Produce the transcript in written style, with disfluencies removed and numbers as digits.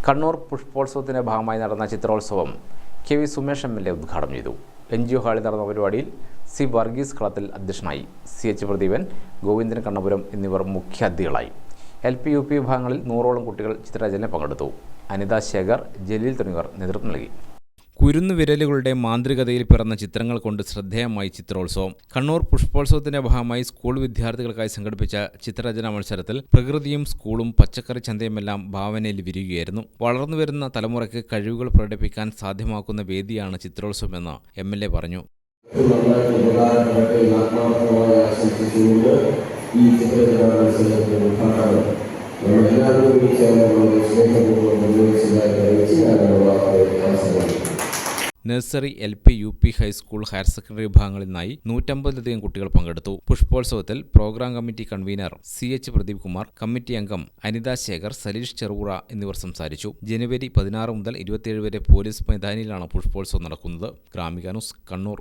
കണ്ണൂർ പുഷ്പോത്സവത്തിന്റെ ഭാഗമായി നടന്ന ചിത്രോത്സവം K V Sumesh MLA ഉദ്ഘാടനം ചെയ്തു. NGO ഹാളിൽ നടന്ന പരിപാടിയിൽ സി വർഗീസ് കളത്തിൽ അധ്യക്ഷനായി. CH പ്രദീപൻ, ഗോവിന്ദൻ കണ്ണപുരം എന്നിവർ മുഖ്യാതിഥികളായി. LP UP വിഭാഗങ്ങളിൽ 100ഓളം കുട്ടികൾ ചിത്രരചനയിൽ പങ്കെടുത്തു. അനിത ശേഖർ, ജലീൽ തുടങ്ങിയവർ നേതൃത്വം നൽകി. കുരുന്നുവിരലുകളുടെ മാന്ത്രികതയിൽ പിറന്ന ചിത്രങ്ങൾ കൊണ്ട് ശ്രദ്ധേയമായി ചിത്രോത്സവം. കണ്ണൂർ പുഷ്പോത്സവത്തിന്റെ ഭാഗമായി സ്കൂൾ വിദ്യാർത്ഥികൾക്കായി സംഘടിപ്പിച്ച ചിത്രരചനാ മത്സരത്തിൽ പ്രകൃതിയും സ്കൂളും പച്ചക്കറി ചന്തയുമെല്ലാം ഭാവനയിൽ വിരിയുകയായിരുന്നു. വളർന്നുവരുന്ന തലമുറയ്ക്ക് കഴിവുകൾ പ്രകടിപ്പിക്കാൻ സാധ്യമാക്കുന്ന വേദിയാണ് ചിത്രോത്സവമെന്ന് MLA പറഞ്ഞു. Nursery, LP, UP, high school, higher secondary വിഭാഗങ്ങളിൽ നിന്നായി 150ലധികം കുട്ടികൾ പങ്കെടുത്തു. പുഷ്പോത്സവത്തിൽ program committee convener CH Pradeep Kumar, committee അംഗം അനിത ശേഖർ, സലീഷ് ചെറുപുഴ എന്നിവർ സംസാരിച്ചു. ജനുവരി 16 മുതൽ 27 വരെ പോലീസ് മൈതാനിയിലാണ് പുഷ്പോത്സവം നടക്കുന്നത്. ഗ്രാമിക ന്യൂസ്, കണ്ണൂർ.